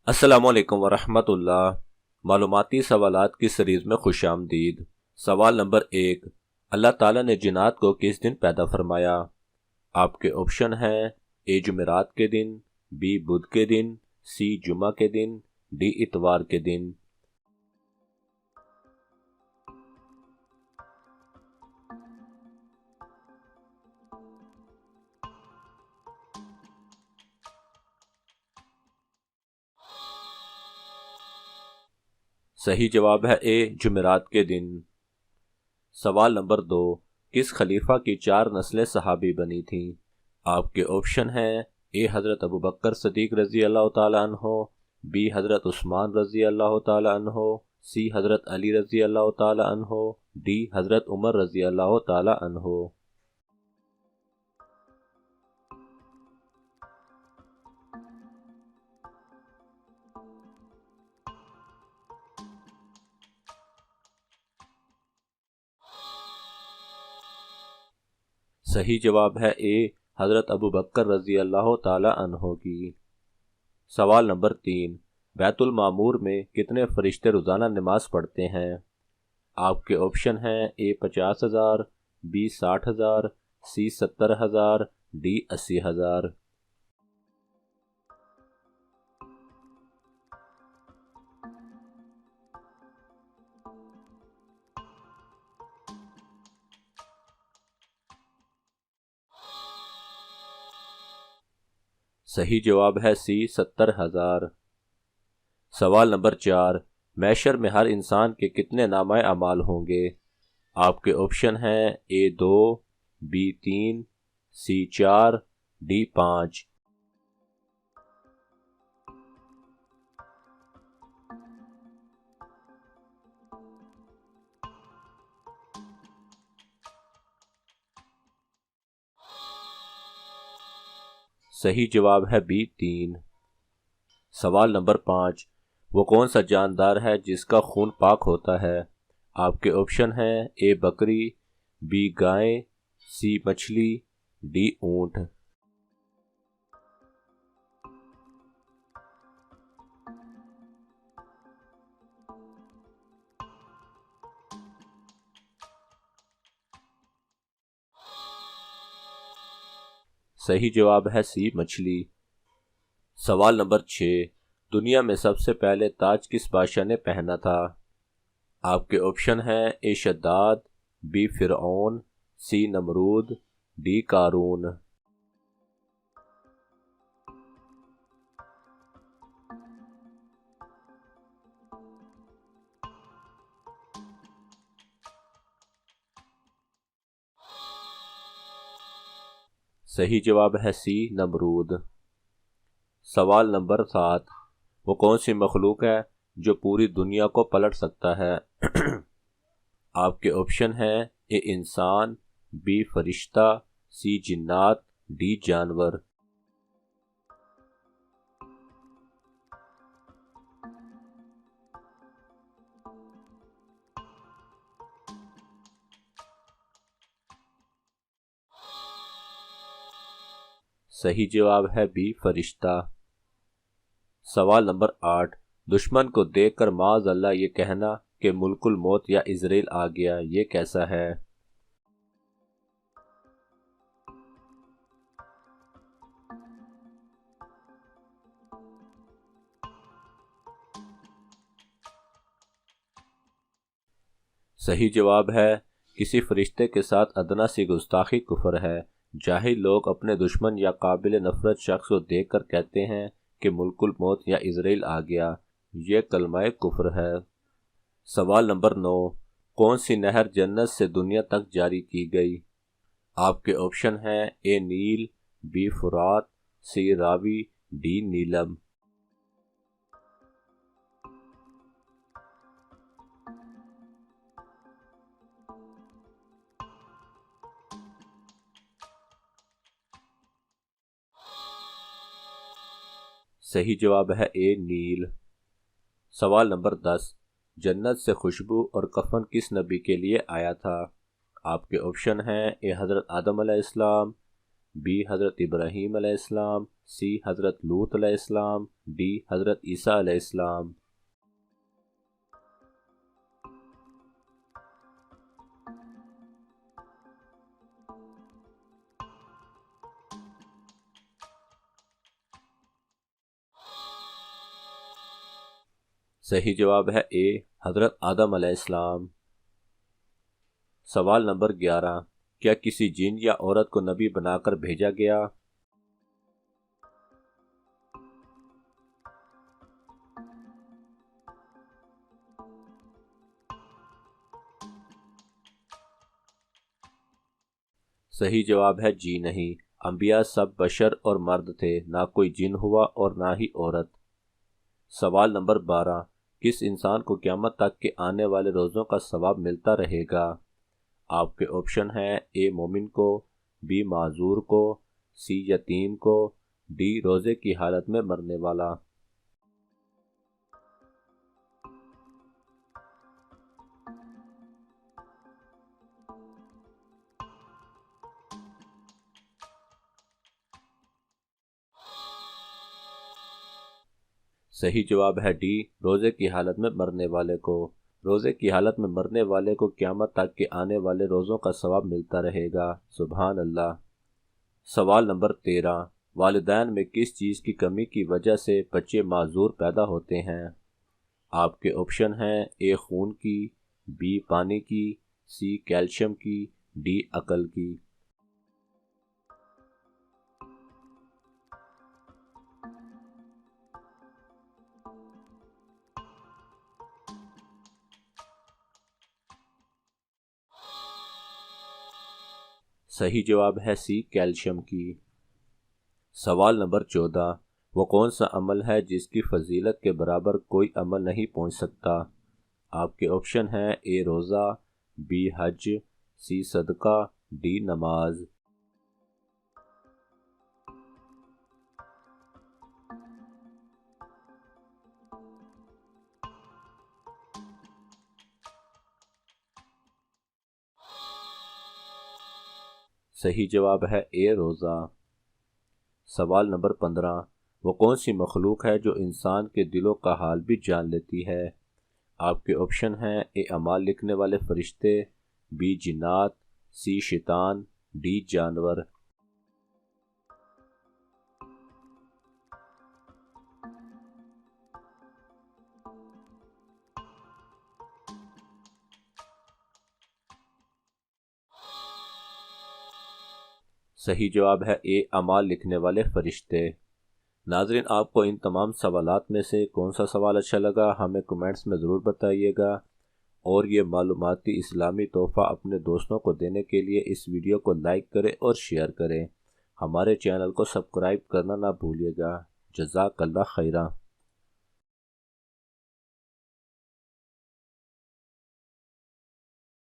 السلام علیکم ورحمۃ اللہ۔ معلوماتی سوالات کی سیریز میں خوش آمدید۔ سوال نمبر 1، اللہ تعالیٰ نے جنات کو کس دن پیدا فرمایا؟ آپ کے آپشن ہیں اے جمعرات کے دن، بی بدھ کے دن، سی جمعہ کے دن، ڈی اتوار کے دن۔ صحیح جواب ہے اے جمعرات کے دن۔ سوال نمبر 2، کس خلیفہ کی 4 نسلیں صحابی بنی تھیں؟ آپ کے آپشن ہیں اے حضرت ابوبکر صدیق رضی اللہ تعالی عنہ، بی حضرت عثمان رضی اللہ تعالی عنہ، سی حضرت علی رضی اللہ تعالی عنہ، ڈی حضرت عمر رضی اللہ تعالی عنہ۔ صحیح جواب ہے اے حضرت ابوبکر رضی اللہ تعالی عنہ کی۔ سوال نمبر 3، بیت المعمور میں کتنے فرشتے روزانہ نماز پڑھتے ہیں؟ آپ کے آپشن ہیں اے 50,000، بی 60,000، سی 70,000، ڈی 80,000۔ صحیح جواب ہے سی 70,000۔ سوال نمبر 4، محشر میں ہر انسان کے کتنے نامہ اعمال ہوں گے؟ آپ کے آپشن ہیں اے 2، بی 3، سی 4، ڈی 5۔ صحیح جواب ہے بی 3۔ سوال نمبر 5، وہ کون سا جاندار ہے جس کا خون پاک ہوتا ہے؟ آپ کے آپشن ہیں اے بکری، بی گائے، سی مچھلی، ڈی اونٹ۔ صحیح جواب ہے سی مچھلی۔ سوال نمبر 6، دنیا میں سب سے پہلے تاج کس بادشاہ نے پہنا تھا؟ آپ کے آپشن ہیں اے شداد، بی فرعون، سی نمرود، ڈی قارون۔ صحیح جواب ہے سی نمرود۔ سوال نمبر 7، وہ کون سی مخلوق ہے جو پوری دنیا کو پلٹ سکتا ہے؟ آپ کے آپشن ہیں اے انسان، بی فرشتہ، سی جنات، ڈی جانور۔ صحیح جواب ہے بی فرشتہ۔ سوال نمبر 8، دشمن کو دیکھ کر معاذ اللہ یہ کہنا کہ ملک الموت یا عزرائیل آ گیا، یہ کیسا ہے؟ صحیح جواب ہے کسی فرشتے کے ساتھ ادنا سی گستاخی کفر ہے۔ جاہل لوگ اپنے دشمن یا قابل نفرت شخص کو دیکھ کر کہتے ہیں کہ ملک الموت یا عزرائیل آ گیا، یہ کلمہ کفر ہے۔ سوال نمبر 9، کون سی نہر جنت سے دنیا تک جاری کی گئی؟ آپ کے آپشن ہیں اے نیل، بی فرات، سی راوی، ڈی نیلم۔ صحیح جواب ہے اے نیل۔ سوال نمبر 10، جنت سے خوشبو اور کفن کس نبی کے لیے آیا تھا؟ آپ کے آپشن ہیں اے حضرت آدم علیہ السلام، بی حضرت ابراہیم علیہ السلام، سی حضرت لوط علیہ السلام، ڈی حضرت عیسیٰ علیہ السلام۔ صحیح جواب ہے اے حضرت آدم علیہ السلام۔ سوال نمبر 11، کیا کسی جن یا عورت کو نبی بنا کر بھیجا گیا؟ صحیح جواب ہے جی نہیں، انبیاء سب بشر اور مرد تھے، نہ کوئی جن ہوا اور نہ ہی عورت۔ سوال نمبر 12، کس انسان کو قیامت تک کے آنے والے روزوں کا ثواب ملتا رہے گا؟ آپ کے آپشن ہیں اے مومن کو، بی معذور کو، سی یتیم کو، ڈی روزے کی حالت میں مرنے والا۔ صحیح جواب ہے ڈی روزے کی حالت میں مرنے والے کو۔ روزے کی حالت میں مرنے والے کو قیامت تک کے آنے والے روزوں کا ثواب ملتا رہے گا، سبحان اللہ۔ سوال نمبر 13، والدین میں کس چیز کی کمی کی وجہ سے بچے معذور پیدا ہوتے ہیں؟ آپ کے آپشن ہیں اے خون کی، بی پانی کی، سی کیلشیم کی، ڈی عقل کی۔ صحیح جواب ہے سی کیلشیم کی۔ سوال نمبر 14، وہ کون سا عمل ہے جس کی فضیلت کے برابر کوئی عمل نہیں پہنچ سکتا؟ آپ کے آپشن ہیں اے روزہ، بی حج، سی صدقہ، ڈی نماز۔ صحیح جواب ہے اے روزہ۔ سوال نمبر 15، وہ کون سی مخلوق ہے جو انسان کے دلوں کا حال بھی جان لیتی ہے؟ آپ کے آپشن ہیں اے اعمال لکھنے والے فرشتے، بی جنات، سی شیطان، ڈی جانور۔ صحیح جواب ہے اے اعمال لکھنے والے فرشتے۔ ناظرین، آپ کو ان تمام سوالات میں سے کون سا سوال اچھا لگا ہمیں کمنٹس میں ضرور بتائیے گا، اور یہ معلوماتی اسلامی تحفہ اپنے دوستوں کو دینے کے لیے اس ویڈیو کو لائک کریں اور شیئر کریں۔ ہمارے چینل کو سبسکرائب کرنا نہ بھولیے گا۔ جزاک اللہ خیرہ۔